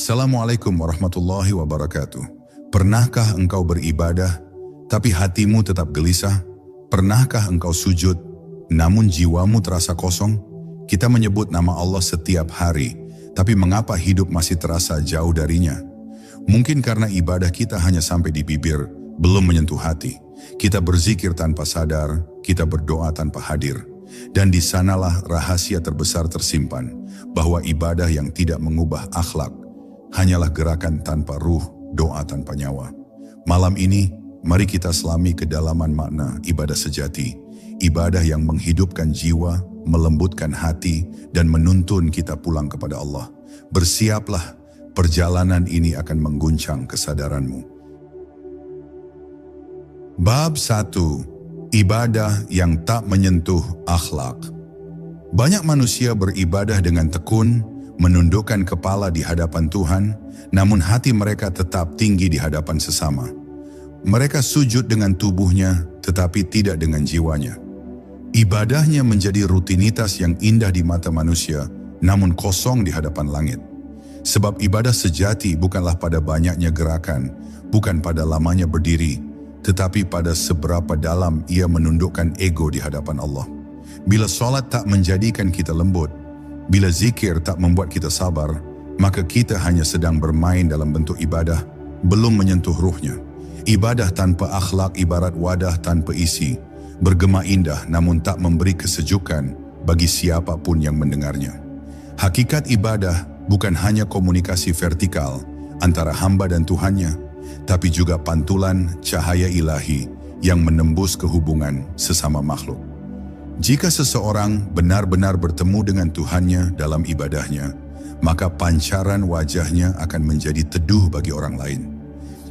Assalamualaikum warahmatullahi wabarakatuh. Pernahkah engkau beribadah, tapi hatimu tetap gelisah? Pernahkah engkau sujud, namun jiwamu terasa kosong? Kita menyebut nama Allah setiap hari, tapi mengapa hidup masih terasa jauh darinya? Mungkin karena ibadah kita hanya sampai di bibir, belum menyentuh hati. Kita berzikir tanpa sadar, kita berdoa tanpa hadir. Dan di sanalah rahasia terbesar tersimpan, bahwa ibadah yang tidak mengubah akhlak hanyalah gerakan tanpa ruh, doa tanpa nyawa. Malam ini, mari kita selami kedalaman makna ibadah sejati. Ibadah yang menghidupkan jiwa, melembutkan hati, dan menuntun kita pulang kepada Allah. Bersiaplah, perjalanan ini akan mengguncang kesadaranmu. Bab 1. Ibadah yang tak menyentuh akhlak. Banyak manusia beribadah dengan tekun, menundukkan kepala di hadapan Tuhan, namun hati mereka tetap tinggi di hadapan sesama. Mereka sujud dengan tubuhnya, tetapi tidak dengan jiwanya. Ibadahnya menjadi rutinitas yang indah di mata manusia, namun kosong di hadapan langit. Sebab ibadah sejati bukanlah pada banyaknya gerakan, bukan pada lamanya berdiri, tetapi pada seberapa dalam ia menundukkan ego di hadapan Allah. Bila solat tak menjadikan kita lembut, bila zikir tak membuat kita sabar, maka kita hanya sedang bermain dalam bentuk ibadah, belum menyentuh ruhnya. Ibadah tanpa akhlak ibarat wadah tanpa isi, bergema indah namun tak memberi kesejukan bagi siapapun yang mendengarnya. Hakikat ibadah bukan hanya komunikasi vertikal antara hamba dan Tuhannya, tapi juga pantulan cahaya ilahi yang menembus kehubungan sesama makhluk. Jika seseorang benar-benar bertemu dengan Tuhannya dalam ibadahnya, maka pancaran wajahnya akan menjadi teduh bagi orang lain.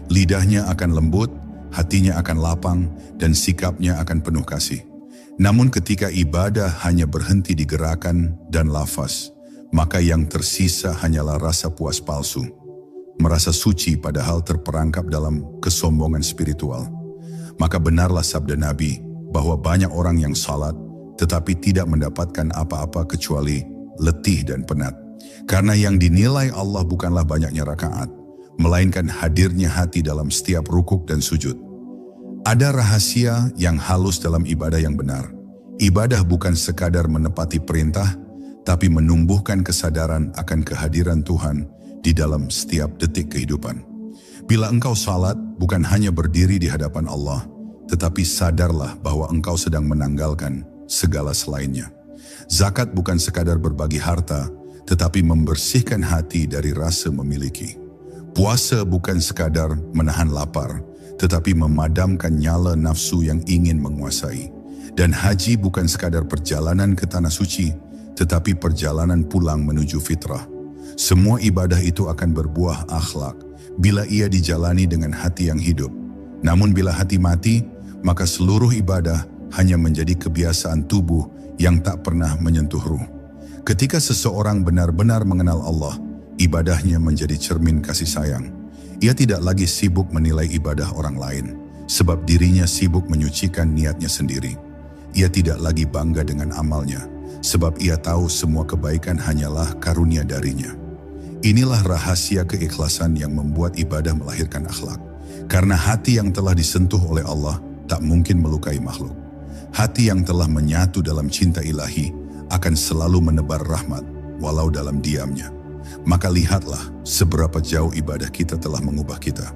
Lidahnya akan lembut, hatinya akan lapang, dan sikapnya akan penuh kasih. Namun ketika ibadah hanya berhenti di gerakan dan lafaz, maka yang tersisa hanyalah rasa puas palsu. Merasa suci padahal terperangkap dalam kesombongan spiritual. Maka benarlah sabda Nabi bahwa banyak orang yang salat tetapi tidak mendapatkan apa-apa kecuali letih dan penat. Karena yang dinilai Allah bukanlah banyaknya rakaat, melainkan hadirnya hati dalam setiap rukuk dan sujud. Ada rahasia yang halus dalam ibadah yang benar. Ibadah bukan sekadar menepati perintah, tapi menumbuhkan kesadaran akan kehadiran Tuhan di dalam setiap detik kehidupan. Bila engkau salat, bukan hanya berdiri di hadapan Allah, tetapi sadarlah bahwa engkau sedang menanggalkan segala selainnya. Zakat bukan sekadar berbagi harta, tetapi membersihkan hati dari rasa memiliki. Puasa bukan sekadar menahan lapar, tetapi memadamkan nyala nafsu yang ingin menguasai. Dan haji bukan sekadar perjalanan ke tanah suci, tetapi perjalanan pulang menuju fitrah. Semua ibadah itu akan berbuah akhlak bila ia dijalani dengan hati yang hidup. Namun bila hati mati, maka seluruh ibadah hanya menjadi kebiasaan tubuh yang tak pernah menyentuh ruh. Ketika seseorang benar-benar mengenal Allah, ibadahnya menjadi cermin kasih sayang. Ia tidak lagi sibuk menilai ibadah orang lain, sebab dirinya sibuk menyucikan niatnya sendiri. Ia tidak lagi bangga dengan amalnya, sebab ia tahu semua kebaikan hanyalah karunia darinya. Inilah rahasia keikhlasan yang membuat ibadah melahirkan akhlak. Karena hati yang telah disentuh oleh Allah tak mungkin melukai makhluk. Hati yang telah menyatu dalam cinta ilahi akan selalu menebar rahmat walau dalam diamnya. Maka lihatlah seberapa jauh ibadah kita telah mengubah kita.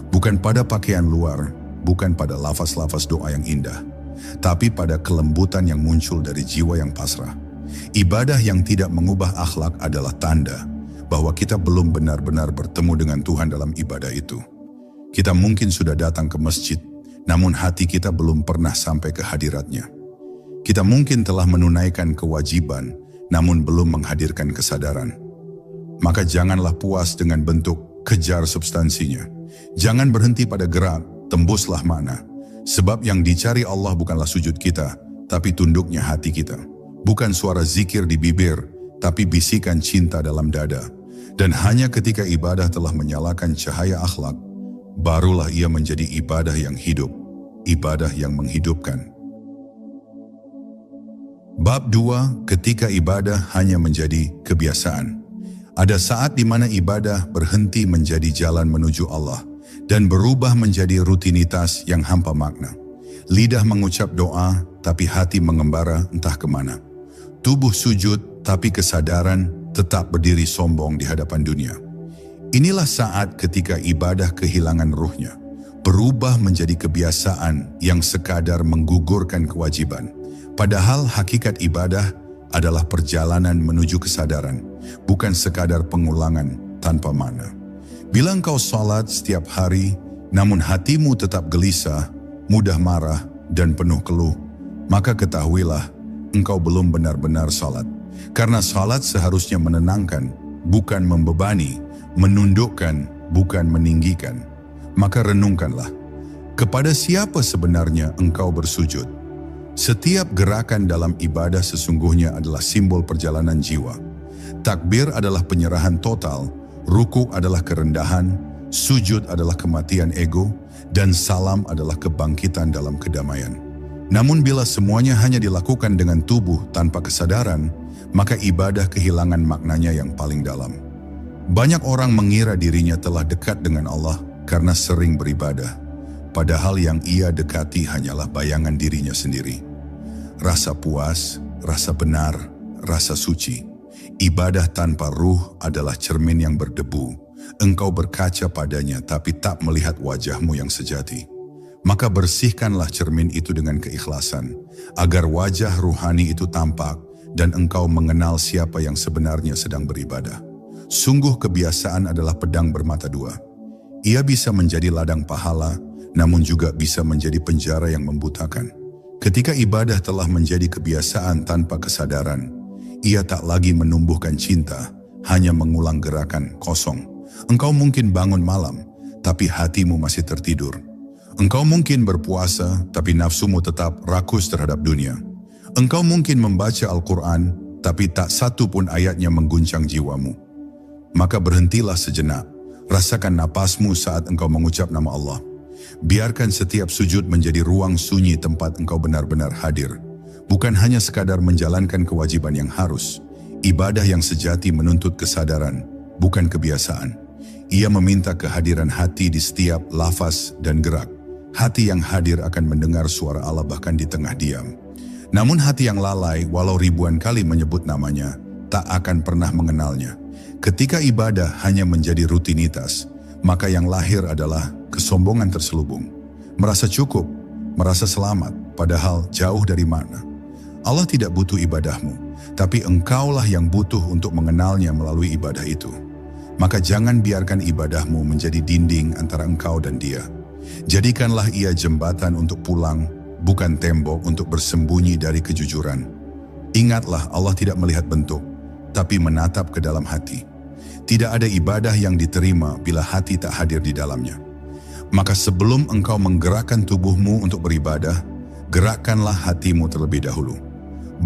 Bukan pada pakaian luar, bukan pada lafaz-lafaz doa yang indah, tapi pada kelembutan yang muncul dari jiwa yang pasrah. Ibadah yang tidak mengubah akhlak adalah tanda bahwa kita belum benar-benar bertemu dengan Tuhan dalam ibadah itu. Kita mungkin sudah datang ke masjid, namun hati kita belum pernah sampai ke hadiratnya. Kita mungkin telah menunaikan kewajiban, namun belum menghadirkan kesadaran. Maka janganlah puas dengan bentuk, kejar substansinya. Jangan berhenti pada gerak, tembuslah makna. Sebab yang dicari Allah bukanlah sujud kita, tapi tunduknya hati kita. Bukan suara zikir di bibir, tapi bisikan cinta dalam dada. Dan hanya ketika ibadah telah menyalakan cahaya akhlak, barulah ia menjadi ibadah yang hidup, ibadah yang menghidupkan. Bab 2, ketika ibadah hanya menjadi kebiasaan. Ada saat di mana ibadah berhenti menjadi jalan menuju Allah dan berubah menjadi rutinitas yang hampa makna. Lidah mengucap doa, tapi hati mengembara entah kemana. Tubuh sujud, tapi kesadaran tetap berdiri sombong di hadapan dunia. Inilah saat ketika ibadah kehilangan ruhnya, berubah menjadi kebiasaan yang sekadar menggugurkan kewajiban. Padahal hakikat ibadah adalah perjalanan menuju kesadaran, bukan sekadar pengulangan tanpa makna. Bila engkau salat setiap hari, namun hatimu tetap gelisah, mudah marah, dan penuh keluh, maka ketahuilah engkau belum benar-benar salat. Karena salat seharusnya menenangkan, bukan membebani, menundukkan, bukan meninggikan. Maka renungkanlah, kepada siapa sebenarnya engkau bersujud? Setiap gerakan dalam ibadah sesungguhnya adalah simbol perjalanan jiwa. Takbir adalah penyerahan total, rukuk adalah kerendahan, sujud adalah kematian ego, dan salam adalah kebangkitan dalam kedamaian. Namun bila semuanya hanya dilakukan dengan tubuh tanpa kesadaran, maka ibadah kehilangan maknanya yang paling dalam. Banyak orang mengira dirinya telah dekat dengan Allah karena sering beribadah, padahal yang ia dekati hanyalah bayangan dirinya sendiri. Rasa puas, rasa benar, rasa suci. Ibadah tanpa ruh adalah cermin yang berdebu. Engkau berkaca padanya tapi tak melihat wajahmu yang sejati. Maka bersihkanlah cermin itu dengan keikhlasan, agar wajah ruhani itu tampak dan engkau mengenal siapa yang sebenarnya sedang beribadah. Sungguh kebiasaan adalah pedang bermata dua. Ia bisa menjadi ladang pahala, namun juga bisa menjadi penjara yang membutakan. Ketika ibadah telah menjadi kebiasaan tanpa kesadaran, ia tak lagi menumbuhkan cinta, hanya mengulang gerakan kosong. Engkau mungkin bangun malam, tapi hatimu masih tertidur. Engkau mungkin berpuasa, tapi nafsumu tetap rakus terhadap dunia. Engkau mungkin membaca Al-Quran, tapi tak satu pun ayatnya mengguncang jiwamu. Maka berhentilah sejenak, rasakan napasmu saat engkau mengucap nama Allah. Biarkan setiap sujud menjadi ruang sunyi tempat engkau benar-benar hadir. Bukan hanya sekadar menjalankan kewajiban yang harus. Ibadah yang sejati menuntut kesadaran, bukan kebiasaan. Ia meminta kehadiran hati di setiap lafaz dan gerak. Hati yang hadir akan mendengar suara Allah bahkan di tengah diam. Namun hati yang lalai, walau ribuan kali menyebut namanya, tak akan pernah mengenalnya. Ketika ibadah hanya menjadi rutinitas, maka yang lahir adalah kesombongan terselubung. Merasa cukup, merasa selamat, padahal jauh dari makna. Allah tidak butuh ibadahmu, tapi engkaulah yang butuh untuk mengenalnya melalui ibadah itu. Maka jangan biarkan ibadahmu menjadi dinding antara engkau dan Dia. Jadikanlah ia jembatan untuk pulang, bukan tembok untuk bersembunyi dari kejujuran. Ingatlah, Allah tidak melihat bentuk, tapi menatap ke dalam hati. Tidak ada ibadah yang diterima bila hati tak hadir di dalamnya. Maka sebelum engkau menggerakkan tubuhmu untuk beribadah, gerakkanlah hatimu terlebih dahulu.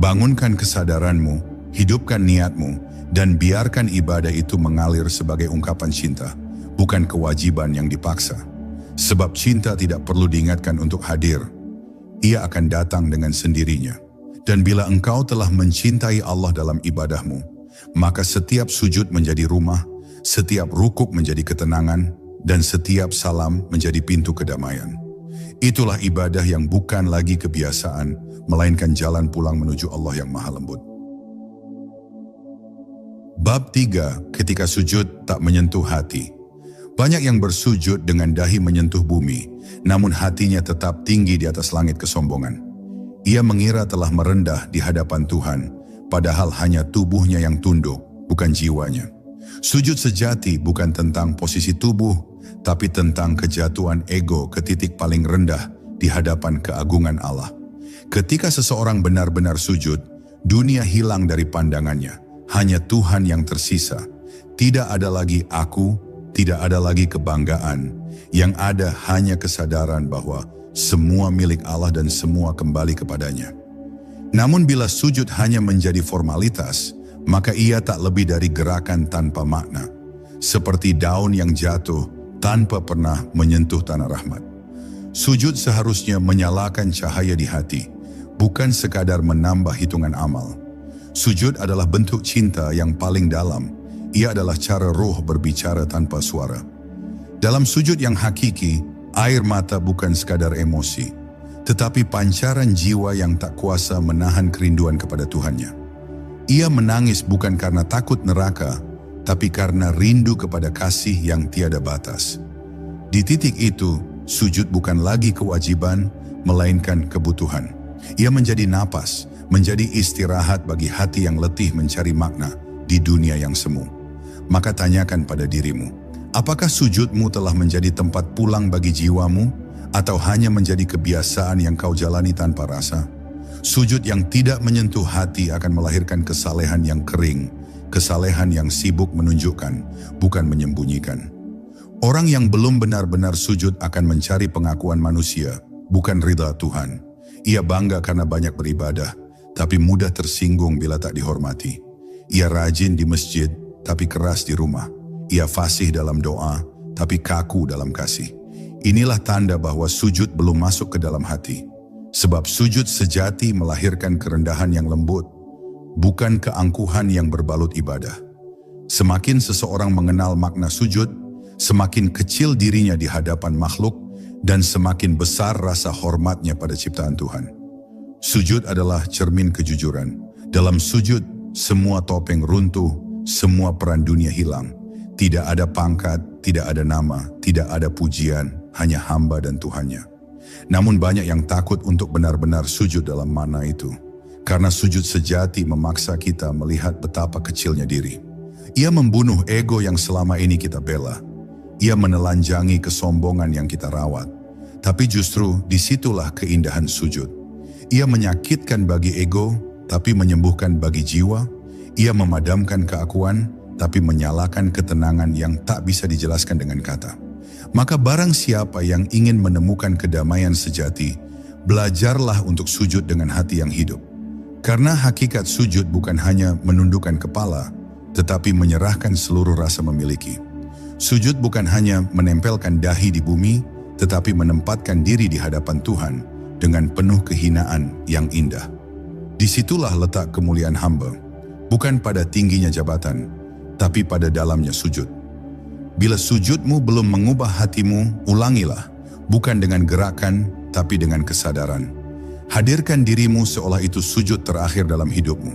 Bangunkan kesadaranmu, hidupkan niatmu, dan biarkan ibadah itu mengalir sebagai ungkapan cinta, bukan kewajiban yang dipaksa. Sebab cinta tidak perlu diingatkan untuk hadir. Ia akan datang dengan sendirinya. Dan bila engkau telah mencintai Allah dalam ibadahmu, maka setiap sujud menjadi rumah, setiap rukuk menjadi ketenangan, dan setiap salam menjadi pintu kedamaian. Itulah ibadah yang bukan lagi kebiasaan, melainkan jalan pulang menuju Allah yang Maha Lembut. Bab 3, ketika sujud tak menyentuh hati. Banyak yang bersujud dengan dahi menyentuh bumi, namun hatinya tetap tinggi di atas langit kesombongan. Ia mengira telah merendah di hadapan Tuhan, padahal hanya tubuhnya yang tunduk, bukan jiwanya. Sujud sejati bukan tentang posisi tubuh, tapi tentang kejatuhan ego ke titik paling rendah di hadapan keagungan Allah. Ketika seseorang benar-benar sujud, dunia hilang dari pandangannya. Hanya Tuhan yang tersisa. Tidak ada lagi aku, tidak ada lagi kebanggaan. Yang ada hanya kesadaran bahwa semua milik Allah dan semua kembali kepadanya. Namun bila sujud hanya menjadi formalitas, maka ia tak lebih dari gerakan tanpa makna. Seperti daun yang jatuh tanpa pernah menyentuh tanah rahmat. Sujud seharusnya menyalakan cahaya di hati, bukan sekadar menambah hitungan amal. Sujud adalah bentuk cinta yang paling dalam. Ia adalah cara roh berbicara tanpa suara. Dalam sujud yang hakiki, air mata bukan sekadar emosi, tetapi pancaran jiwa yang tak kuasa menahan kerinduan kepada Tuhannya. Ia menangis bukan karena takut neraka, tapi karena rindu kepada kasih yang tiada batas. Di titik itu, sujud bukan lagi kewajiban, melainkan kebutuhan. Ia menjadi napas, menjadi istirahat bagi hati yang letih mencari makna di dunia yang semu. Maka tanyakan pada dirimu, apakah sujudmu telah menjadi tempat pulang bagi jiwamu, atau hanya menjadi kebiasaan yang kau jalani tanpa rasa? Sujud yang tidak menyentuh hati akan melahirkan kesalehan yang kering, kesalehan yang sibuk menunjukkan, bukan menyembunyikan. Orang yang belum benar-benar sujud akan mencari pengakuan manusia, bukan ridha Tuhan. Ia bangga karena banyak beribadah, tapi mudah tersinggung bila tak dihormati. Ia rajin di masjid, tapi keras di rumah. Ia fasih dalam doa, tapi kaku dalam kasih. Inilah tanda bahwa sujud belum masuk ke dalam hati. Sebab sujud sejati melahirkan kerendahan yang lembut, bukan keangkuhan yang berbalut ibadah. Semakin seseorang mengenal makna sujud, semakin kecil dirinya di hadapan makhluk, dan semakin besar rasa hormatnya pada ciptaan Tuhan. Sujud adalah cermin kejujuran. Dalam sujud, semua topeng runtuh, semua peran dunia hilang. Tidak ada pangkat, tidak ada nama, tidak ada pujian, hanya hamba dan Tuhannya. Namun banyak yang takut untuk benar-benar sujud dalam makna itu. Karena sujud sejati memaksa kita melihat betapa kecilnya diri. Ia membunuh ego yang selama ini kita bela. Ia menelanjangi kesombongan yang kita rawat. Tapi justru disitulah keindahan sujud. Ia menyakitkan bagi ego, tapi menyembuhkan bagi jiwa. Ia memadamkan keakuan, tapi menyalakan ketenangan yang tak bisa dijelaskan dengan kata. Maka barang siapa yang ingin menemukan kedamaian sejati, belajarlah untuk sujud dengan hati yang hidup. Karena hakikat sujud bukan hanya menundukkan kepala, tetapi menyerahkan seluruh rasa memiliki. Sujud bukan hanya menempelkan dahi di bumi, tetapi menempatkan diri di hadapan Tuhan dengan penuh kehinaan yang indah. Disitulah letak kemuliaan hamba, bukan pada tingginya jabatan, tapi pada dalamnya sujud. Bila sujudmu belum mengubah hatimu, ulangilah, bukan dengan gerakan, tapi dengan kesadaran. Hadirkan dirimu seolah itu sujud terakhir dalam hidupmu.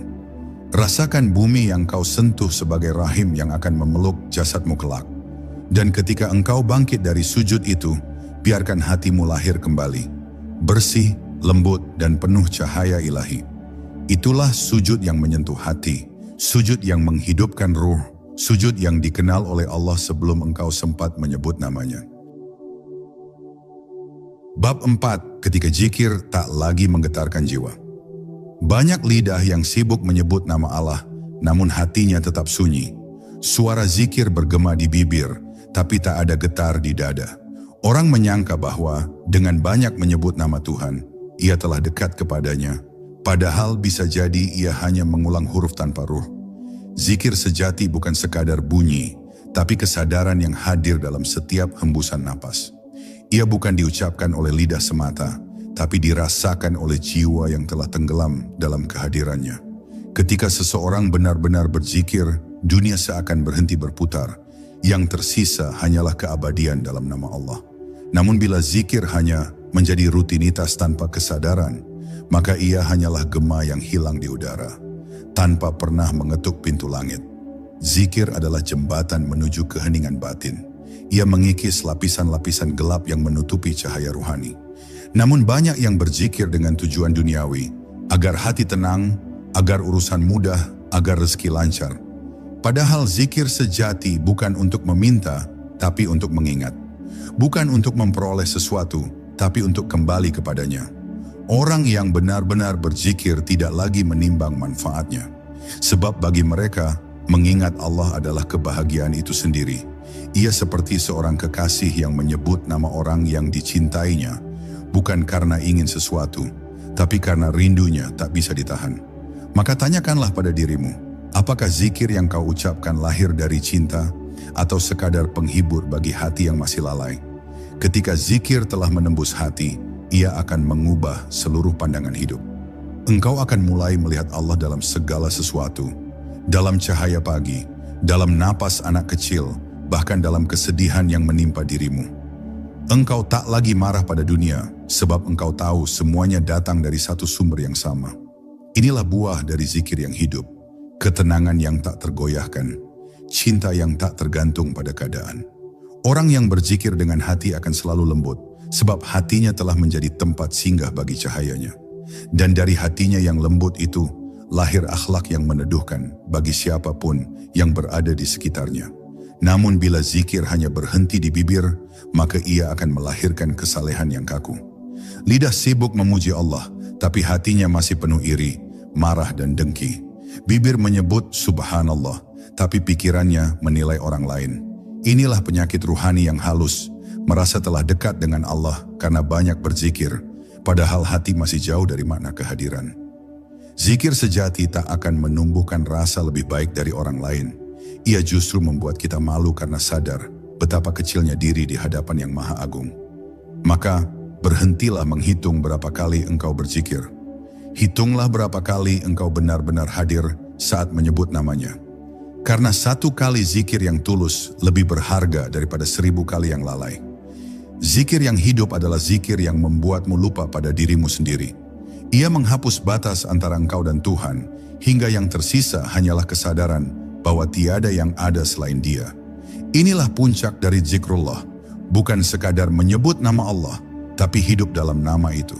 Rasakan bumi yang kau sentuh sebagai rahim yang akan memeluk jasadmu kelak. Dan ketika engkau bangkit dari sujud itu, biarkan hatimu lahir kembali, bersih, lembut, dan penuh cahaya ilahi. Itulah sujud yang menyentuh hati, sujud yang menghidupkan ruh, sujud yang dikenal oleh Allah sebelum engkau sempat menyebut namanya. Bab 4, ketika zikir tak lagi menggetarkan jiwa. Banyak lidah yang sibuk menyebut nama Allah, namun hatinya tetap sunyi. Suara zikir bergema di bibir, tapi tak ada getar di dada. Orang menyangka bahwa dengan banyak menyebut nama Tuhan, ia telah dekat kepadanya. Padahal bisa jadi ia hanya mengulang huruf tanpa ruh. Zikir sejati bukan sekadar bunyi, tapi kesadaran yang hadir dalam setiap hembusan napas. Ia bukan diucapkan oleh lidah semata, tapi dirasakan oleh jiwa yang telah tenggelam dalam kehadirannya. Ketika seseorang benar-benar berzikir, dunia seakan berhenti berputar. Yang tersisa hanyalah keabadian dalam nama Allah. Namun bila zikir hanya menjadi rutinitas tanpa kesadaran, maka ia hanyalah gema yang hilang di udara, tanpa pernah mengetuk pintu langit. Zikir adalah jembatan menuju keheningan batin. Ia mengikis lapisan-lapisan gelap yang menutupi cahaya ruhani. Namun banyak yang berzikir dengan tujuan duniawi, agar hati tenang, agar urusan mudah, agar rezeki lancar. Padahal zikir sejati bukan untuk meminta, tapi untuk mengingat. Bukan untuk memperoleh sesuatu, tapi untuk kembali kepadanya. Orang yang benar-benar berzikir tidak lagi menimbang manfaatnya. Sebab bagi mereka, mengingat Allah adalah kebahagiaan itu sendiri. Ia seperti seorang kekasih yang menyebut nama orang yang dicintainya, bukan karena ingin sesuatu, tapi karena rindunya tak bisa ditahan. Maka tanyakanlah pada dirimu, apakah zikir yang kau ucapkan lahir dari cinta, atau sekadar penghibur bagi hati yang masih lalai? Ketika zikir telah menembus hati, ia akan mengubah seluruh pandangan hidup. Engkau akan mulai melihat Allah dalam segala sesuatu, dalam cahaya pagi, dalam napas anak kecil, bahkan dalam kesedihan yang menimpa dirimu. Engkau tak lagi marah pada dunia, sebab engkau tahu semuanya datang dari satu sumber yang sama. Inilah buah dari zikir yang hidup, ketenangan yang tak tergoyahkan, cinta yang tak tergantung pada keadaan. Orang yang berzikir dengan hati akan selalu lembut, sebab hatinya telah menjadi tempat singgah bagi cahayanya. Dan dari hatinya yang lembut itu, lahir akhlak yang meneduhkan bagi siapapun yang berada di sekitarnya. Namun bila zikir hanya berhenti di bibir, maka ia akan melahirkan kesalehan yang kaku. Lidah sibuk memuji Allah, tapi hatinya masih penuh iri, marah dan dengki. Bibir menyebut subhanallah, tapi pikirannya menilai orang lain. Inilah penyakit ruhani yang halus, merasa telah dekat dengan Allah karena banyak berzikir, padahal hati masih jauh dari makna kehadiran. Zikir sejati tak akan menumbuhkan rasa lebih baik dari orang lain. Ia justru membuat kita malu karena sadar betapa kecilnya diri di hadapan Yang Maha Agung. Maka berhentilah menghitung berapa kali engkau berzikir. Hitunglah berapa kali engkau benar-benar hadir saat menyebut namanya. Karena satu kali zikir yang tulus lebih berharga daripada 1000 kali yang lalai. Zikir yang hidup adalah zikir yang membuatmu lupa pada dirimu sendiri. Ia menghapus batas antara engkau dan Tuhan, hingga yang tersisa hanyalah kesadaran bahwa tiada yang ada selain Dia. Inilah puncak dari zikrullah, bukan sekadar menyebut nama Allah, tapi hidup dalam nama itu.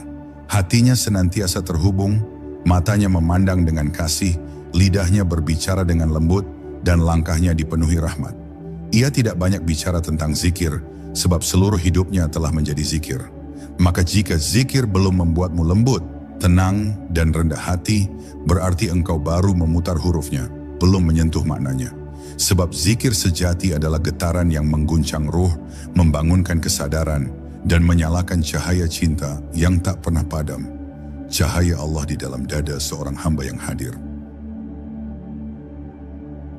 Hatinya senantiasa terhubung, matanya memandang dengan kasih, lidahnya berbicara dengan lembut, dan langkahnya dipenuhi rahmat. Ia tidak banyak bicara tentang zikir, sebab seluruh hidupnya telah menjadi zikir. Maka jika zikir belum membuatmu lembut, tenang, dan rendah hati, berarti engkau baru memutar hurufnya, belum menyentuh maknanya. Sebab zikir sejati adalah getaran yang mengguncang ruh, membangunkan kesadaran, dan menyalakan cahaya cinta yang tak pernah padam. Cahaya Allah di dalam dada seorang hamba yang hadir.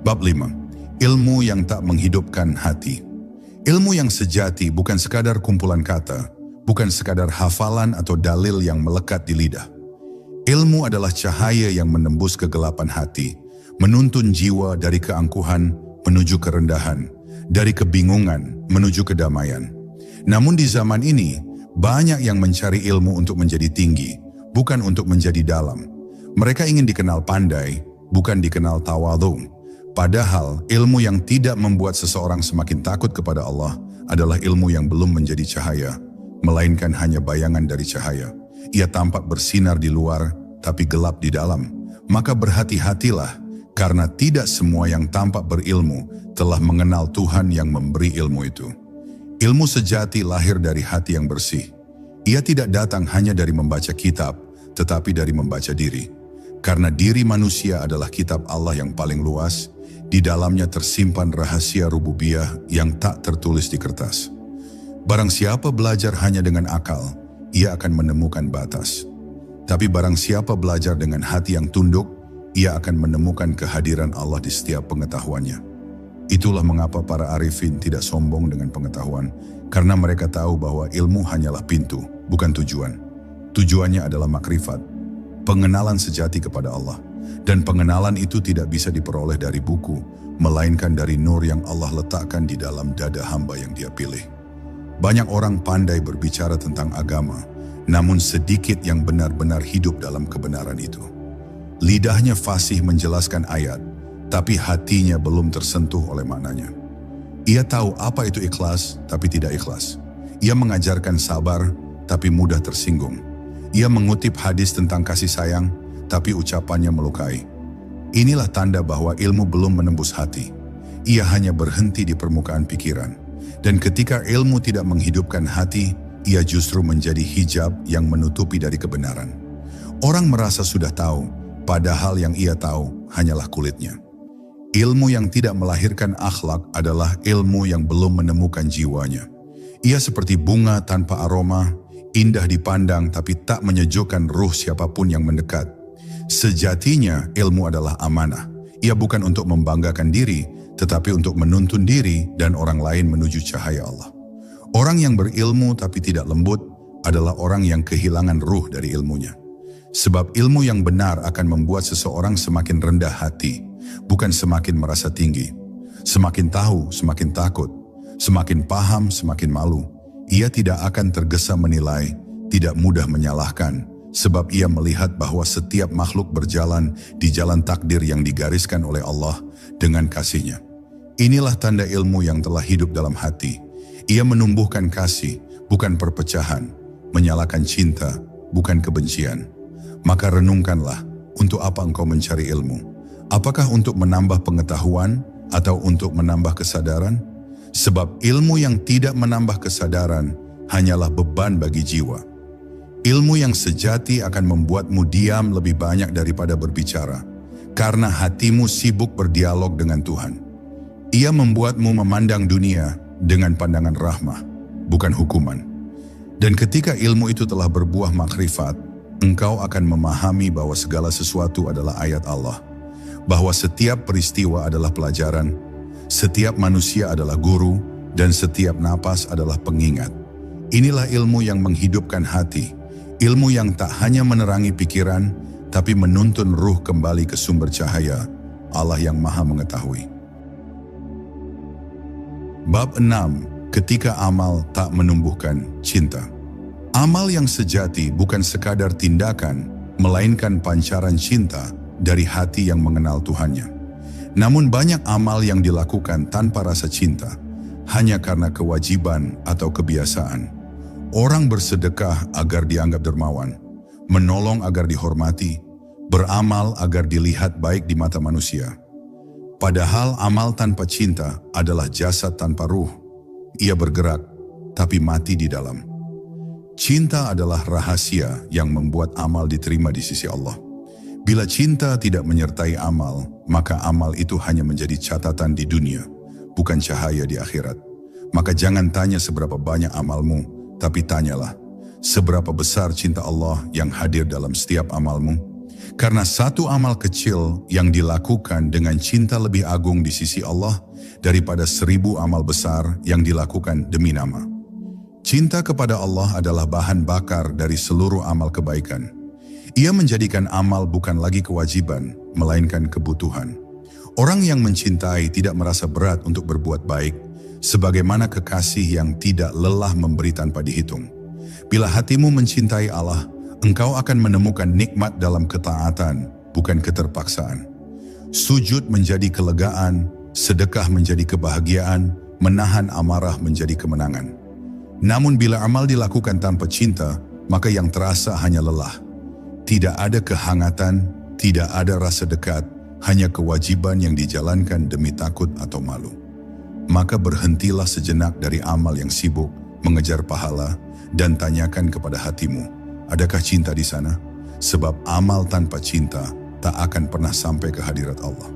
Bab 5. Ilmu yang tak menghidupkan hati. Ilmu yang sejati bukan sekadar kumpulan kata, bukan sekadar hafalan atau dalil yang melekat di lidah. Ilmu adalah cahaya yang menembus kegelapan hati, menuntun jiwa dari keangkuhan menuju kerendahan, dari kebingungan menuju kedamaian. Namun di zaman ini, banyak yang mencari ilmu untuk menjadi tinggi, bukan untuk menjadi dalam. Mereka ingin dikenal pandai, bukan dikenal tawadhu. Padahal ilmu yang tidak membuat seseorang semakin takut kepada Allah adalah ilmu yang belum menjadi cahaya, melainkan hanya bayangan dari cahaya. Ia tampak bersinar di luar, tapi gelap di dalam. Maka berhati-hatilah, karena tidak semua yang tampak berilmu telah mengenal Tuhan yang memberi ilmu itu. Ilmu sejati lahir dari hati yang bersih. Ia tidak datang hanya dari membaca kitab, tetapi dari membaca diri. Karena diri manusia adalah kitab Allah yang paling luas, di dalamnya tersimpan rahasia rububiyah yang tak tertulis di kertas. Barang siapa belajar hanya dengan akal, ia akan menemukan batas. Tapi barang siapa belajar dengan hati yang tunduk, ia akan menemukan kehadiran Allah di setiap pengetahuannya. Itulah mengapa para arifin tidak sombong dengan pengetahuan, karena mereka tahu bahwa ilmu hanyalah pintu, bukan tujuan. Tujuannya adalah makrifat, pengenalan sejati kepada Allah. Dan pengenalan itu tidak bisa diperoleh dari buku, melainkan dari nur yang Allah letakkan di dalam dada hamba yang Dia pilih. Banyak orang pandai berbicara tentang agama, namun sedikit yang benar-benar hidup dalam kebenaran itu. Lidahnya fasih menjelaskan ayat, tapi hatinya belum tersentuh oleh maknanya. Ia tahu apa itu ikhlas, tapi tidak ikhlas. Ia mengajarkan sabar, tapi mudah tersinggung. Ia mengutip hadis tentang kasih sayang, tapi ucapannya melukai. Inilah tanda bahwa ilmu belum menembus hati. Ia hanya berhenti di permukaan pikiran. Dan ketika ilmu tidak menghidupkan hati, ia justru menjadi hijab yang menutupi dari kebenaran. Orang merasa sudah tahu, padahal yang ia tahu hanyalah kulitnya. Ilmu yang tidak melahirkan akhlak adalah ilmu yang belum menemukan jiwanya. Ia seperti bunga tanpa aroma, indah dipandang tapi tak menyejukkan ruh siapapun yang mendekat. Sejatinya ilmu adalah amanah. Ia bukan untuk membanggakan diri, tetapi untuk menuntun diri dan orang lain menuju cahaya Allah. Orang yang berilmu tapi tidak lembut adalah orang yang kehilangan ruh dari ilmunya. Sebab ilmu yang benar akan membuat seseorang semakin rendah hati, bukan semakin merasa tinggi. Semakin tahu, semakin takut. Semakin paham, semakin malu. Ia tidak akan tergesa menilai, tidak mudah menyalahkan, sebab ia melihat bahwa setiap makhluk berjalan di jalan takdir yang digariskan oleh Allah dengan kasih-Nya. Inilah tanda ilmu yang telah hidup dalam hati. Ia menumbuhkan kasih, bukan perpecahan, menyalakan cinta, bukan kebencian. Maka renungkanlah, untuk apa engkau mencari ilmu? Apakah untuk menambah pengetahuan atau untuk menambah kesadaran? Sebab ilmu yang tidak menambah kesadaran hanyalah beban bagi jiwa. Ilmu yang sejati akan membuatmu diam lebih banyak daripada berbicara, karena hatimu sibuk berdialog dengan Tuhan. Ia membuatmu memandang dunia dengan pandangan rahmah, bukan hukuman. Dan ketika ilmu itu telah berbuah makrifat, engkau akan memahami bahwa segala sesuatu adalah ayat Allah, bahwa setiap peristiwa adalah pelajaran, setiap manusia adalah guru, dan setiap napas adalah pengingat. Inilah ilmu yang menghidupkan hati, ilmu yang tak hanya menerangi pikiran, tapi menuntun ruh kembali ke sumber cahaya, Allah yang Maha Mengetahui. Bab 6. Ketika amal tak menumbuhkan cinta. Amal yang sejati bukan sekadar tindakan, melainkan pancaran cinta dari hati yang mengenal Tuhannya. Namun banyak amal yang dilakukan tanpa rasa cinta, hanya karena kewajiban atau kebiasaan. Orang bersedekah agar dianggap dermawan, menolong agar dihormati, beramal agar dilihat baik di mata manusia. Padahal amal tanpa cinta adalah jasad tanpa ruh. Ia bergerak, tapi mati di dalam. Cinta adalah rahasia yang membuat amal diterima di sisi Allah. Bila cinta tidak menyertai amal, maka amal itu hanya menjadi catatan di dunia, bukan cahaya di akhirat. Maka jangan tanya seberapa banyak amalmu, tapi tanyalah, seberapa besar cinta Allah yang hadir dalam setiap amalmu? Karena satu amal kecil yang dilakukan dengan cinta lebih agung di sisi Allah daripada 1000 amal besar yang dilakukan demi nama. Cinta kepada Allah adalah bahan bakar dari seluruh amal kebaikan. Ia menjadikan amal bukan lagi kewajiban, melainkan kebutuhan. Orang yang mencintai tidak merasa berat untuk berbuat baik, sebagaimana kekasih yang tidak lelah memberi tanpa dihitung. Bila hatimu mencintai Allah, engkau akan menemukan nikmat dalam ketaatan, bukan keterpaksaan. Sujud menjadi kelegaan, sedekah menjadi kebahagiaan, menahan amarah menjadi kemenangan. Namun bila amal dilakukan tanpa cinta, maka yang terasa hanya lelah. Tidak ada kehangatan, tidak ada rasa dekat, hanya kewajiban yang dijalankan demi takut atau malu. Maka berhentilah sejenak dari amal yang sibuk, mengejar pahala, dan tanyakan kepada hatimu, adakah cinta di sana? Sebab amal tanpa cinta tak akan pernah sampai ke hadirat Allah.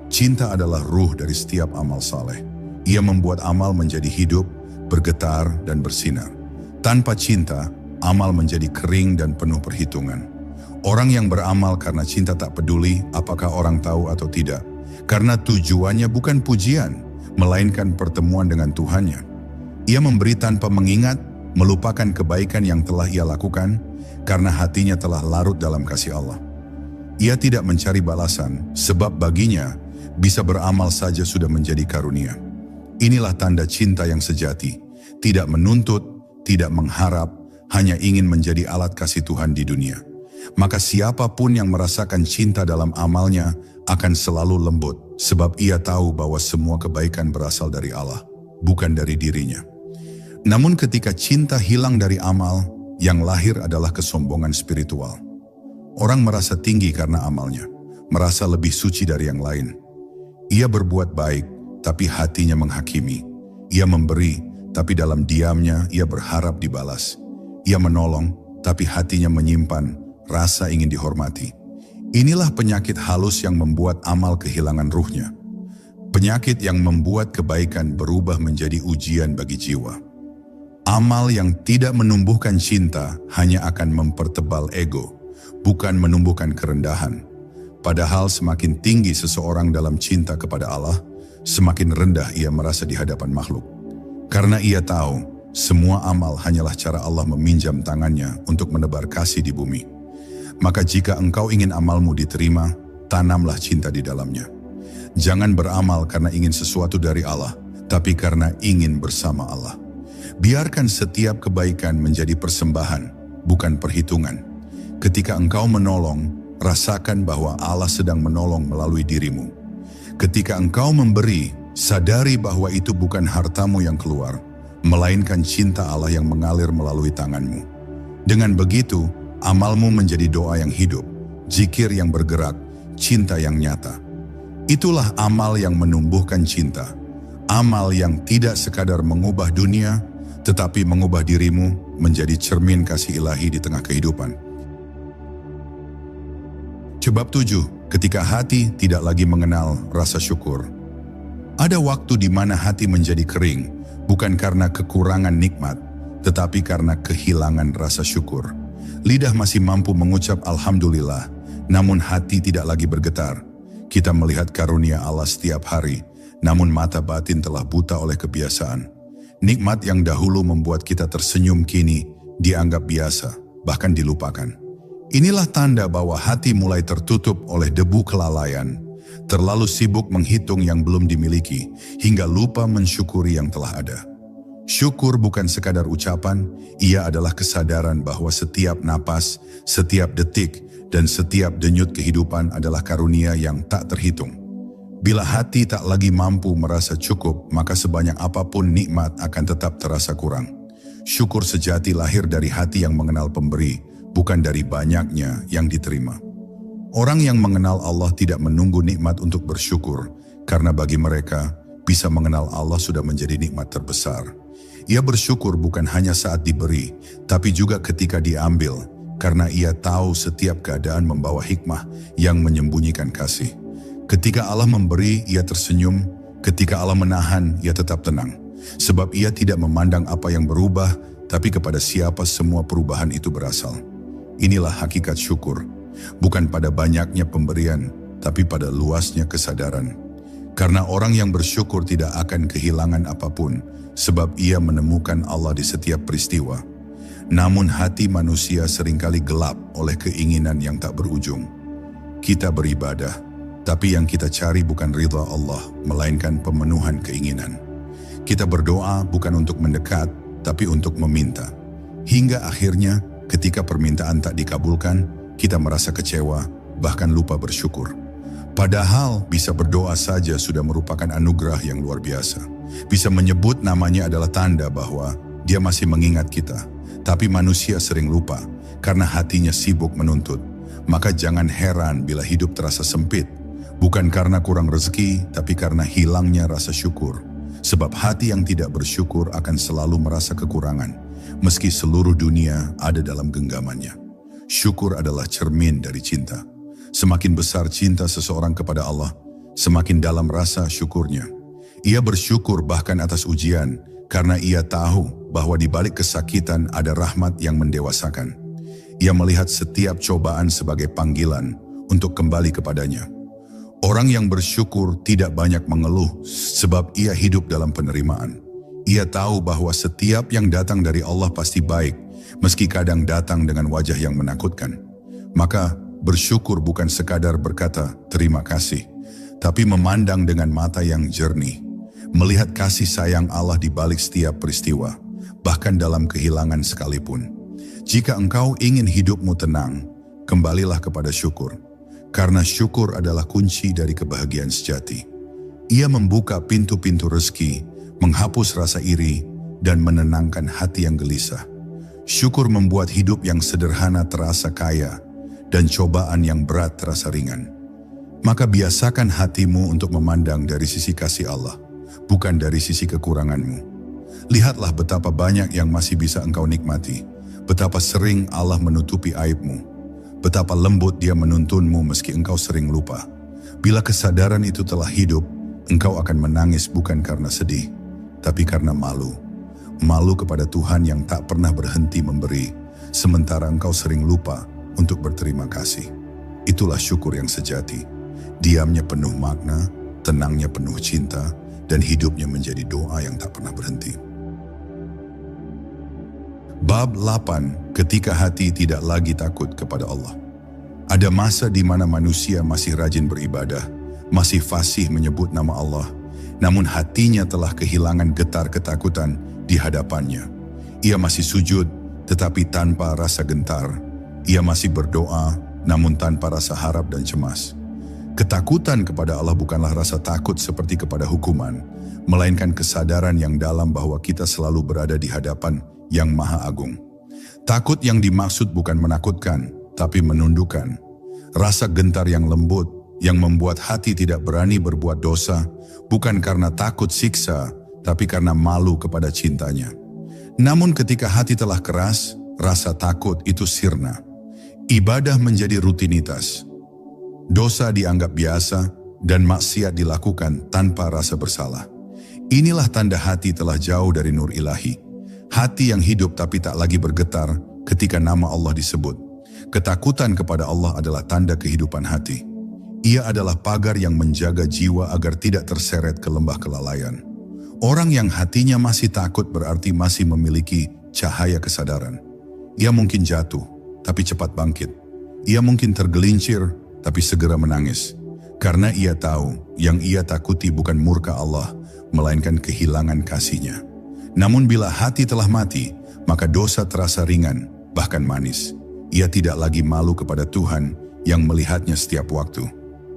Cinta adalah ruh dari setiap amal saleh. Ia membuat amal menjadi hidup, bergetar dan bersinar. Tanpa cinta, amal menjadi kering dan penuh perhitungan. Orang yang beramal karena cinta tak peduli apakah orang tahu atau tidak, karena tujuannya bukan pujian, melainkan pertemuan dengan Tuhannya. Ia memberi tanpa mengingat, melupakan kebaikan yang telah ia lakukan, karena hatinya telah larut dalam kasih Allah. Ia tidak mencari balasan, sebab baginya bisa beramal saja sudah menjadi karunia. Inilah tanda cinta yang sejati, tidak menuntut, tidak mengharap, hanya ingin menjadi alat kasih Tuhan di dunia. Maka siapapun yang merasakan cinta dalam amalnya akan selalu lembut, sebab ia tahu bahwa semua kebaikan berasal dari Allah, bukan dari dirinya. Namun ketika cinta hilang dari amal, yang lahir adalah kesombongan spiritual. Orang merasa tinggi karena amalnya, merasa lebih suci dari yang lain. Ia berbuat baik, tapi hatinya menghakimi. Ia memberi, tapi dalam diamnya ia berharap dibalas. Ia menolong, tapi hatinya menyimpan rasa ingin dihormati. Inilah penyakit halus yang membuat amal kehilangan ruhnya. Penyakit yang membuat kebaikan berubah menjadi ujian bagi jiwa. Amal yang tidak menumbuhkan cinta hanya akan mempertebal ego, bukan menumbuhkan kerendahan. Padahal semakin tinggi seseorang dalam cinta kepada Allah, semakin rendah ia merasa di hadapan makhluk. Karena ia tahu, semua amal hanyalah cara Allah meminjam tangannya untuk menebar kasih di bumi. Maka jika engkau ingin amalmu diterima, tanamlah cinta di dalamnya. Jangan beramal karena ingin sesuatu dari Allah, tapi karena ingin bersama Allah. Biarkan setiap kebaikan menjadi persembahan, bukan perhitungan. Ketika engkau menolong, rasakan bahwa Allah sedang menolong melalui dirimu. Ketika engkau memberi, sadari bahwa itu bukan hartamu yang keluar, melainkan cinta Allah yang mengalir melalui tanganmu. Dengan begitu, amalmu menjadi doa yang hidup, zikir yang bergerak, cinta yang nyata. Itulah amal yang menumbuhkan cinta. Amal yang tidak sekadar mengubah dunia, tetapi mengubah dirimu menjadi cermin kasih ilahi di tengah kehidupan. Sebab 7, ketika hati tidak lagi mengenal rasa syukur. Ada waktu di mana hati menjadi kering, bukan karena kekurangan nikmat, tetapi karena kehilangan rasa syukur. Lidah masih mampu mengucap Alhamdulillah, namun hati tidak lagi bergetar. Kita melihat karunia Allah setiap hari, namun mata batin telah buta oleh kebiasaan. Nikmat yang dahulu membuat kita tersenyum kini dianggap biasa, bahkan dilupakan. Inilah tanda bahwa hati mulai tertutup oleh debu kelalaian, terlalu sibuk menghitung yang belum dimiliki, hingga lupa mensyukuri yang telah ada. Syukur bukan sekadar ucapan, ia adalah kesadaran bahwa setiap napas, setiap detik, dan setiap denyut kehidupan adalah karunia yang tak terhitung. Bila hati tak lagi mampu merasa cukup, maka sebanyak apapun nikmat akan tetap terasa kurang. Syukur sejati lahir dari hati yang mengenal pemberi, bukan dari banyaknya yang diterima. Orang yang mengenal Allah tidak menunggu nikmat untuk bersyukur, karena bagi mereka, bisa mengenal Allah sudah menjadi nikmat terbesar. Ia bersyukur bukan hanya saat diberi, tapi juga ketika diambil, karena ia tahu setiap keadaan membawa hikmah yang menyembunyikan kasih. Ketika Allah memberi, ia tersenyum. Ketika Allah menahan, ia tetap tenang. Sebab ia tidak memandang apa yang berubah, tapi kepada siapa semua perubahan itu berasal. Inilah hakikat syukur. Bukan pada banyaknya pemberian, tapi pada luasnya kesadaran. Karena orang yang bersyukur tidak akan kehilangan apapun, sebab ia menemukan Allah di setiap peristiwa. Namun hati manusia seringkali gelap oleh keinginan yang tak berujung. Kita beribadah, tapi yang kita cari bukan ridha Allah, melainkan pemenuhan keinginan. Kita berdoa bukan untuk mendekat, tapi untuk meminta. Hingga akhirnya, ketika permintaan tak dikabulkan, kita merasa kecewa, bahkan lupa bersyukur. Padahal bisa berdoa saja sudah merupakan anugerah yang luar biasa. Bisa menyebut namanya adalah tanda bahwa dia masih mengingat kita. Tapi manusia sering lupa, karena hatinya sibuk menuntut. Maka jangan heran bila hidup terasa sempit. Bukan karena kurang rezeki, tapi karena hilangnya rasa syukur. Sebab hati yang tidak bersyukur akan selalu merasa kekurangan, meski seluruh dunia ada dalam genggamannya. Syukur adalah cermin dari cinta. Semakin besar cinta seseorang kepada Allah, semakin dalam rasa syukurnya. Ia bersyukur bahkan atas ujian, karena ia tahu bahwa di balik kesakitan ada rahmat yang mendewasakan. Ia melihat setiap cobaan sebagai panggilan untuk kembali kepadanya. Orang yang bersyukur tidak banyak mengeluh, sebab ia hidup dalam penerimaan. Ia tahu bahwa setiap yang datang dari Allah pasti baik, meski kadang datang dengan wajah yang menakutkan. Maka bersyukur bukan sekadar berkata terima kasih, tapi memandang dengan mata yang jernih, melihat kasih sayang Allah di balik setiap peristiwa, bahkan dalam kehilangan sekalipun. Jika engkau ingin hidupmu tenang, kembalilah kepada syukur. Karena syukur adalah kunci dari kebahagiaan sejati. Ia membuka pintu-pintu rezeki, menghapus rasa iri, dan menenangkan hati yang gelisah. Syukur membuat hidup yang sederhana terasa kaya, dan cobaan yang berat terasa ringan. Maka biasakan hatimu untuk memandang dari sisi kasih Allah, bukan dari sisi kekuranganmu. Lihatlah betapa banyak yang masih bisa engkau nikmati, betapa sering Allah menutupi aibmu, betapa lembut dia menuntunmu meski engkau sering lupa. Bila kesadaran itu telah hidup, engkau akan menangis bukan karena sedih, tapi karena malu. Malu kepada Tuhan yang tak pernah berhenti memberi, sementara engkau sering lupa untuk berterima kasih. Itulah syukur yang sejati. Diamnya penuh makna, tenangnya penuh cinta, dan hidupnya menjadi doa yang tak pernah berhenti. Bab 8, ketika hati tidak lagi takut kepada Allah. Ada masa di mana manusia masih rajin beribadah, masih fasih menyebut nama Allah, namun hatinya telah kehilangan getar ketakutan di hadapannya. Ia masih sujud, tetapi tanpa rasa gentar. Ia masih berdoa, namun tanpa rasa harap dan cemas. Ketakutan kepada Allah bukanlah rasa takut seperti kepada hukuman, melainkan kesadaran yang dalam bahwa kita selalu berada di hadapan Yang Maha Agung. Takut yang dimaksud bukan menakutkan, tapi menundukkan. Rasa gentar yang lembut, yang membuat hati tidak berani berbuat dosa, bukan karena takut siksa, tapi karena malu kepada cintanya. Namun ketika hati telah keras, rasa takut itu sirna. Ibadah menjadi rutinitas. Dosa dianggap biasa dan maksiat dilakukan tanpa rasa bersalah. Inilah tanda hati telah jauh dari nur ilahi. Hati yang hidup tapi tak lagi bergetar ketika nama Allah disebut. Ketakutan kepada Allah adalah tanda kehidupan hati. Ia adalah pagar yang menjaga jiwa agar tidak terseret ke lembah kelalaian. Orang yang hatinya masih takut berarti masih memiliki cahaya kesadaran. Ia mungkin jatuh, tapi cepat bangkit. Ia mungkin tergelincir, tapi segera menangis. Karena ia tahu yang ia takuti bukan murka Allah, melainkan kehilangan kasih-Nya. Namun bila hati telah mati, maka dosa terasa ringan, bahkan manis. Ia tidak lagi malu kepada Tuhan yang melihatnya setiap waktu.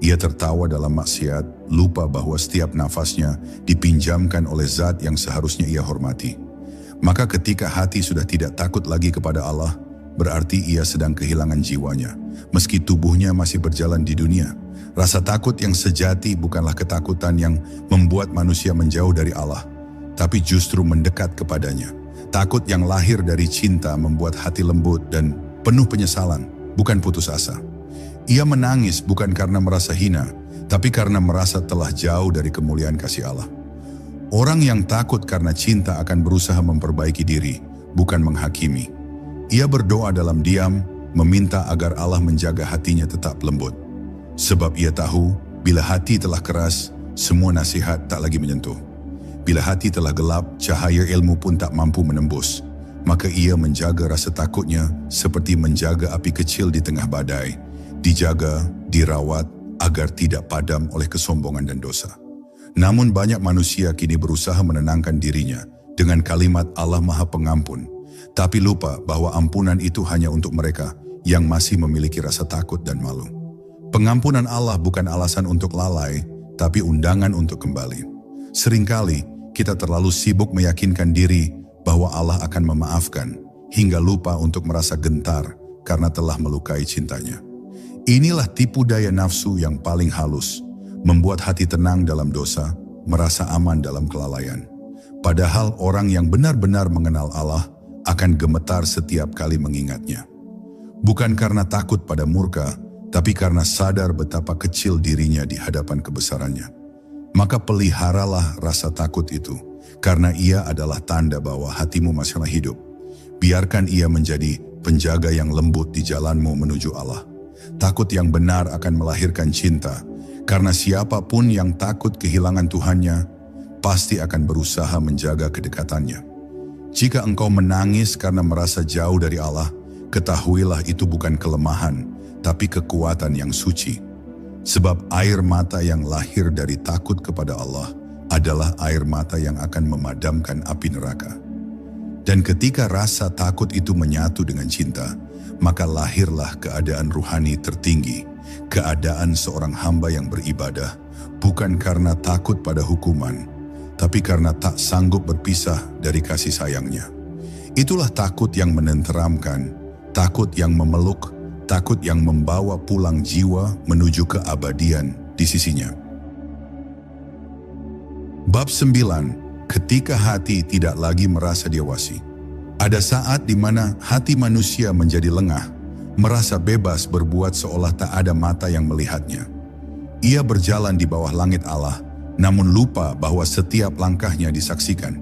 Ia tertawa dalam maksiat, lupa bahwa setiap nafasnya dipinjamkan oleh zat yang seharusnya ia hormati. Maka ketika hati sudah tidak takut lagi kepada Allah, berarti ia sedang kehilangan jiwanya. Meski tubuhnya masih berjalan di dunia, rasa takut yang sejati bukanlah ketakutan yang membuat manusia menjauh dari Allah, tapi justru mendekat kepadanya. Takut yang lahir dari cinta membuat hati lembut dan penuh penyesalan, bukan putus asa. Ia menangis bukan karena merasa hina, tapi karena merasa telah jauh dari kemuliaan kasih Allah. Orang yang takut karena cinta akan berusaha memperbaiki diri, bukan menghakimi. Ia berdoa dalam diam, meminta agar Allah menjaga hatinya tetap lembut. Sebab ia tahu, bila hati telah keras, semua nasihat tak lagi menyentuh. Bila hati telah gelap, cahaya ilmu pun tak mampu menembus. Maka ia menjaga rasa takutnya seperti menjaga api kecil di tengah badai. Dijaga, dirawat, agar tidak padam oleh kesombongan dan dosa. Namun banyak manusia kini berusaha menenangkan dirinya dengan kalimat Allah Maha Pengampun. Tapi lupa bahwa ampunan itu hanya untuk mereka yang masih memiliki rasa takut dan malu. Pengampunan Allah bukan alasan untuk lalai, tapi undangan untuk kembali. Seringkali kita terlalu sibuk meyakinkan diri bahwa Allah akan memaafkan, hingga lupa untuk merasa gentar karena telah melukai cintanya. Inilah tipu daya nafsu yang paling halus, membuat hati tenang dalam dosa, merasa aman dalam kelalaian. Padahal orang yang benar-benar mengenal Allah akan gemetar setiap kali mengingatnya. Bukan karena takut pada murka, tapi karena sadar betapa kecil dirinya di hadapan kebesarannya. Maka peliharalah rasa takut itu, karena ia adalah tanda bahwa hatimu masih hidup. Biarkan ia menjadi penjaga yang lembut di jalanmu menuju Allah. Takut yang benar akan melahirkan cinta, karena siapapun yang takut kehilangan Tuhannya, pasti akan berusaha menjaga kedekatannya. Jika engkau menangis karena merasa jauh dari Allah, ketahuilah itu bukan kelemahan, tapi kekuatan yang suci. Sebab air mata yang lahir dari takut kepada Allah adalah air mata yang akan memadamkan api neraka. Dan ketika rasa takut itu menyatu dengan cinta, maka lahirlah keadaan ruhani tertinggi, keadaan seorang hamba yang beribadah, bukan karena takut pada hukuman, tapi karena tak sanggup berpisah dari kasih sayangnya. Itulah takut yang menenteramkan, takut yang memeluk, takut yang membawa pulang jiwa menuju keabadian di sisinya. Bab 9. Ketika hati tidak lagi merasa diawasi. Ada saat di mana hati manusia menjadi lengah, merasa bebas berbuat seolah tak ada mata yang melihatnya. Ia berjalan di bawah langit Allah, namun lupa bahwa setiap langkahnya disaksikan.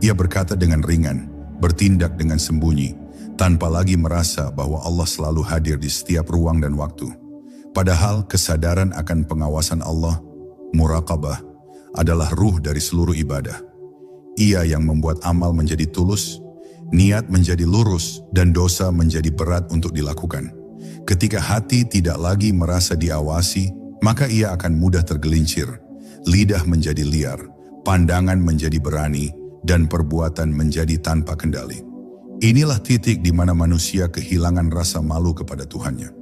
Ia berkata dengan ringan, bertindak dengan sembunyi, tanpa lagi merasa bahwa Allah selalu hadir di setiap ruang dan waktu. Padahal kesadaran akan pengawasan Allah, muraqabah, adalah ruh dari seluruh ibadah. Ia yang membuat amal menjadi tulus, niat menjadi lurus, dan dosa menjadi berat untuk dilakukan. Ketika hati tidak lagi merasa diawasi, maka ia akan mudah tergelincir, lidah menjadi liar, pandangan menjadi berani, dan perbuatan menjadi tanpa kendali. Inilah titik di mana manusia kehilangan rasa malu kepada Tuhannya.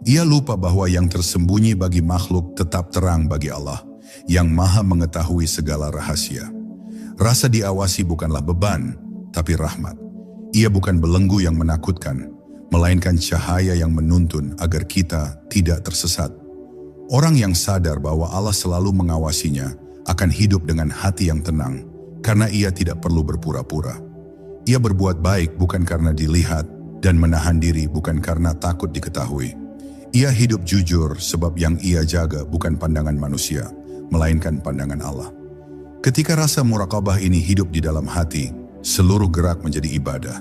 Ia lupa bahwa yang tersembunyi bagi makhluk tetap terang bagi Allah, yang Maha mengetahui segala rahasia. Rasa diawasi bukanlah beban, tapi rahmat. Ia bukan belenggu yang menakutkan, melainkan cahaya yang menuntun agar kita tidak tersesat. Orang yang sadar bahwa Allah selalu mengawasinya akan hidup dengan hati yang tenang, karena ia tidak perlu berpura-pura. Ia berbuat baik bukan karena dilihat, dan menahan diri bukan karena takut diketahui. Ia hidup jujur sebab yang ia jaga bukan pandangan manusia, melainkan pandangan Allah. Ketika rasa muraqabah ini hidup di dalam hati, seluruh gerak menjadi ibadah.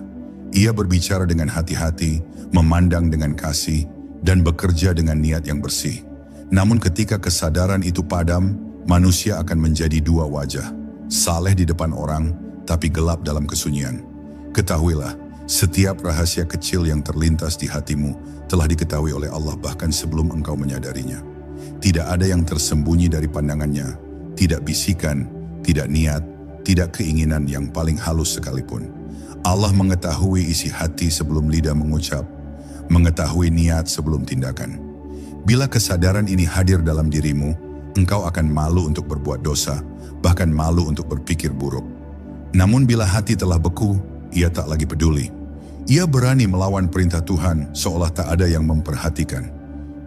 Ia berbicara dengan hati-hati, memandang dengan kasih, dan bekerja dengan niat yang bersih. Namun ketika kesadaran itu padam, manusia akan menjadi dua wajah, saleh di depan orang, tapi gelap dalam kesunyian. Ketahuilah, setiap rahasia kecil yang terlintas di hatimu telah diketahui oleh Allah bahkan sebelum engkau menyadarinya. Tidak ada yang tersembunyi dari pandangannya, tidak bisikan, tidak niat, tidak keinginan yang paling halus sekalipun. Allah mengetahui isi hati sebelum lidah mengucap, mengetahui niat sebelum tindakan. Bila kesadaran ini hadir dalam dirimu, engkau akan malu untuk berbuat dosa, bahkan malu untuk berpikir buruk. Namun bila hati telah beku, ia tak lagi peduli. Ia berani melawan perintah Tuhan seolah tak ada yang memperhatikan.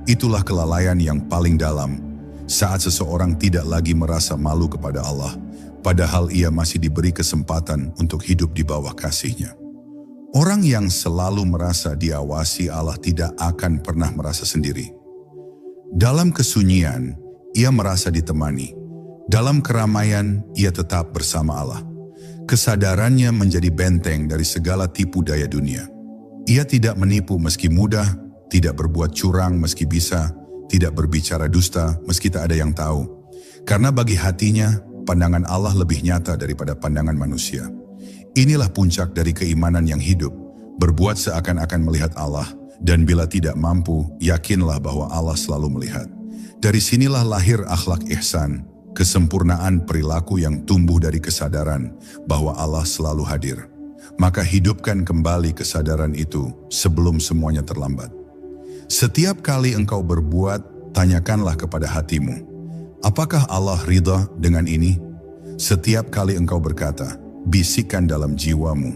Itulah kelalaian yang paling dalam, saat seseorang tidak lagi merasa malu kepada Allah, padahal ia masih diberi kesempatan untuk hidup di bawah kasih-Nya. Orang yang selalu merasa diawasi Allah tidak akan pernah merasa sendiri. Dalam kesunyian, ia merasa ditemani. Dalam keramaian, ia tetap bersama Allah. Kesadarannya menjadi benteng dari segala tipu daya dunia. Ia tidak menipu meski mudah, tidak berbuat curang meski bisa, tidak berbicara dusta meski tak ada yang tahu. Karena bagi hatinya, pandangan Allah lebih nyata daripada pandangan manusia. Inilah puncak dari keimanan yang hidup, berbuat seakan-akan melihat Allah, dan bila tidak mampu, yakinlah bahwa Allah selalu melihat. Dari sinilah lahir akhlak ihsan, kesempurnaan perilaku yang tumbuh dari kesadaran bahwa Allah selalu hadir. Maka hidupkan kembali kesadaran itu sebelum semuanya terlambat. Setiap kali engkau berbuat, tanyakanlah kepada hatimu, apakah Allah ridha dengan ini? Setiap kali engkau berkata, bisikkan dalam jiwamu,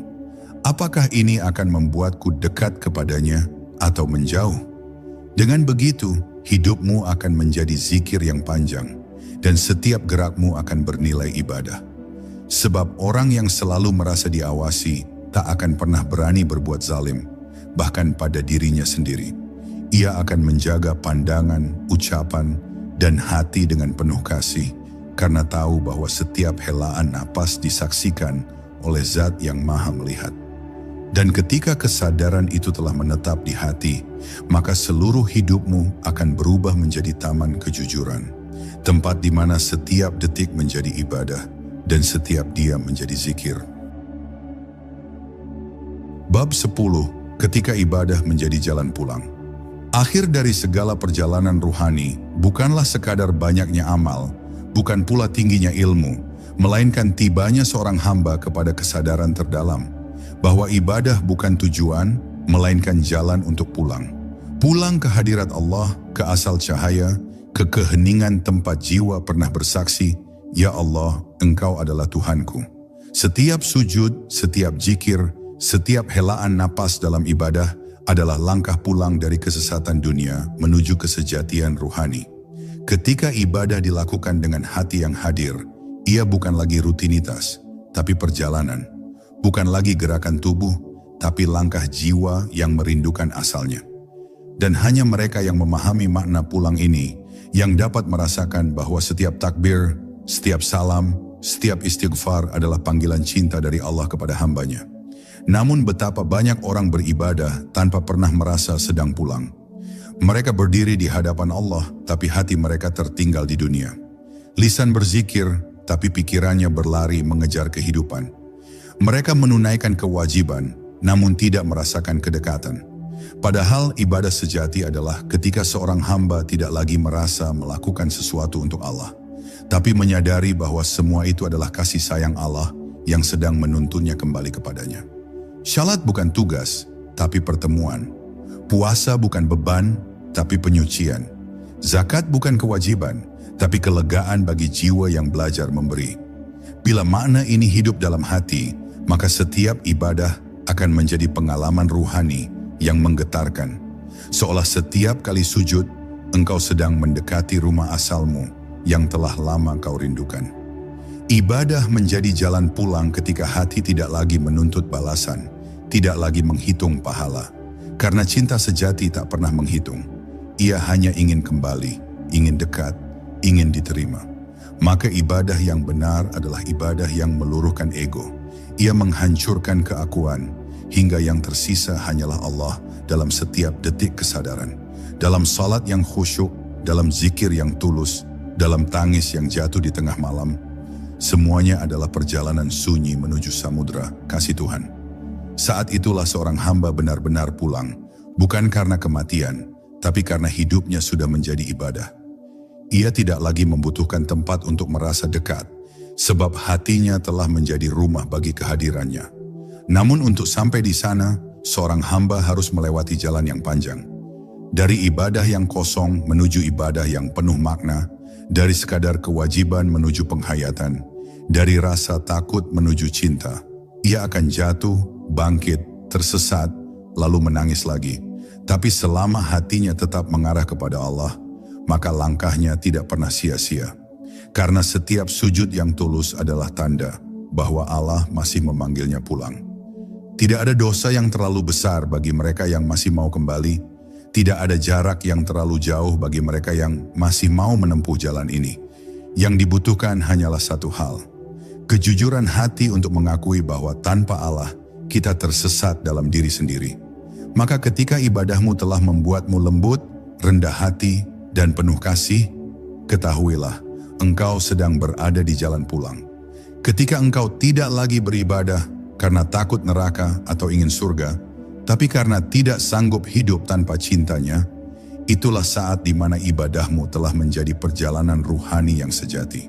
apakah ini akan membuatku dekat kepadanya atau menjauh? Dengan begitu, hidupmu akan menjadi zikir yang panjang, dan setiap gerakmu akan bernilai ibadah. Sebab orang yang selalu merasa diawasi tak akan pernah berani berbuat zalim, bahkan pada dirinya sendiri. Ia akan menjaga pandangan, ucapan, dan hati dengan penuh kasih, karena tahu bahwa setiap helaan napas disaksikan oleh Zat yang Maha Melihat. Dan ketika kesadaran itu telah menetap di hati, maka seluruh hidupmu akan berubah menjadi taman kejujuran, tempat di mana setiap detik menjadi ibadah dan setiap diam menjadi zikir. Bab 10. Ketika ibadah menjadi jalan pulang. Akhir dari segala perjalanan ruhani bukanlah sekadar banyaknya amal, bukan pula tingginya ilmu, melainkan tibanya seorang hamba kepada kesadaran terdalam bahwa ibadah bukan tujuan, melainkan jalan untuk pulang. Pulang ke hadirat Allah, ke asal cahaya, ke keheningan tempat jiwa pernah bersaksi, "Ya Allah, Engkau adalah Tuhanku." Setiap sujud, setiap zikir, setiap helaan napas dalam ibadah adalah langkah pulang dari kesesatan dunia menuju kesejatian ruhani. Ketika ibadah dilakukan dengan hati yang hadir, ia bukan lagi rutinitas, tapi perjalanan. Bukan lagi gerakan tubuh, tapi langkah jiwa yang merindukan asalnya. Dan hanya mereka yang memahami makna pulang ini, yang dapat merasakan bahwa setiap takbir, setiap salam, setiap istighfar adalah panggilan cinta dari Allah kepada hambanya. Namun betapa banyak orang beribadah tanpa pernah merasa sedang pulang. Mereka berdiri di hadapan Allah, tapi hati mereka tertinggal di dunia. Lisan berzikir, tapi pikirannya berlari mengejar kehidupan. Mereka menunaikan kewajiban, namun tidak merasakan kedekatan. Padahal ibadah sejati adalah ketika seorang hamba tidak lagi merasa melakukan sesuatu untuk Allah, tapi menyadari bahwa semua itu adalah kasih sayang Allah yang sedang menuntunnya kembali kepadanya. Syalat bukan tugas, tapi pertemuan. Puasa bukan beban, tapi penyucian. Zakat bukan kewajiban, tapi kelegaan bagi jiwa yang belajar memberi. Bila makna ini hidup dalam hati, maka setiap ibadah akan menjadi pengalaman ruhani yang menggetarkan. Seolah setiap kali sujud, engkau sedang mendekati rumah asalmu yang telah lama kau rindukan. Ibadah menjadi jalan pulang ketika hati tidak lagi menuntut balasan, tidak lagi menghitung pahala. Karena cinta sejati tak pernah menghitung. Ia hanya ingin kembali, ingin dekat, ingin diterima. Maka ibadah yang benar adalah ibadah yang meluruhkan ego. Ia menghancurkan keakuan, hingga yang tersisa hanyalah Allah dalam setiap detik kesadaran. Dalam salat yang khusyuk, dalam zikir yang tulus, dalam tangis yang jatuh di tengah malam. Semuanya adalah perjalanan sunyi menuju samudra kasih Tuhan. Saat itulah seorang hamba benar-benar pulang, bukan karena kematian, tapi karena hidupnya sudah menjadi ibadah. Ia tidak lagi membutuhkan tempat untuk merasa dekat, sebab hatinya telah menjadi rumah bagi kehadirannya. Namun untuk sampai di sana, seorang hamba harus melewati jalan yang panjang. Dari ibadah yang kosong menuju ibadah yang penuh makna, dari sekadar kewajiban menuju penghayatan, dari rasa takut menuju cinta. Ia akan jatuh, bangkit, tersesat, lalu menangis lagi. Tapi selama hatinya tetap mengarah kepada Allah, maka langkahnya tidak pernah sia-sia. Karena setiap sujud yang tulus adalah tanda bahwa Allah masih memanggilnya pulang. Tidak ada dosa yang terlalu besar bagi mereka yang masih mau kembali. Tidak ada jarak yang terlalu jauh bagi mereka yang masih mau menempuh jalan ini. Yang dibutuhkan hanyalah satu hal. Kejujuran hati untuk mengakui bahwa tanpa Allah, kita tersesat dalam diri sendiri. Maka ketika ibadahmu telah membuatmu lembut, rendah hati, dan penuh kasih, ketahuilah, engkau sedang berada di jalan pulang. Ketika engkau tidak lagi beribadah karena takut neraka atau ingin surga, tapi karena tidak sanggup hidup tanpa cintanya, itulah saat di mana ibadahmu telah menjadi perjalanan ruhani yang sejati.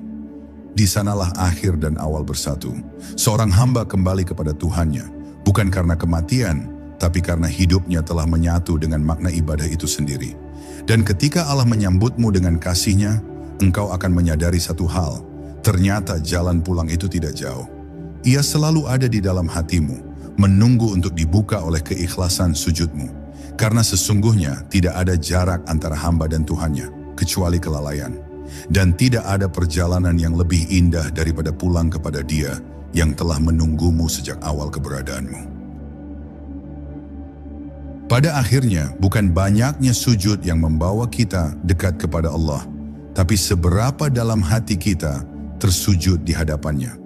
Di sanalah akhir dan awal bersatu. Seorang hamba kembali kepada Tuhannya, bukan karena kematian, tapi karena hidupnya telah menyatu dengan makna ibadah itu sendiri. Dan ketika Allah menyambutmu dengan kasih-Nya, engkau akan menyadari satu hal, ternyata jalan pulang itu tidak jauh. Ia selalu ada di dalam hatimu, menunggu untuk dibuka oleh keikhlasan sujudmu. Karena sesungguhnya tidak ada jarak antara hamba dan Tuhannya, kecuali kelalaian. Dan tidak ada perjalanan yang lebih indah daripada pulang kepada Dia yang telah menunggumu sejak awal keberadaanmu. Pada akhirnya, bukan banyaknya sujud yang membawa kita dekat kepada Allah, tapi seberapa dalam hati kita tersujud di hadapannya.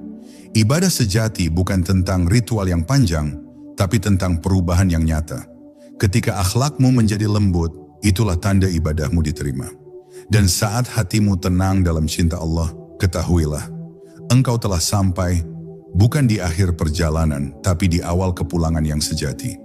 Ibadah sejati bukan tentang ritual yang panjang, tapi tentang perubahan yang nyata. Ketika akhlakmu menjadi lembut, itulah tanda ibadahmu diterima. Dan saat hatimu tenang dalam cinta Allah, ketahuilah, engkau telah sampai bukan di akhir perjalanan, tapi di awal kepulangan yang sejati.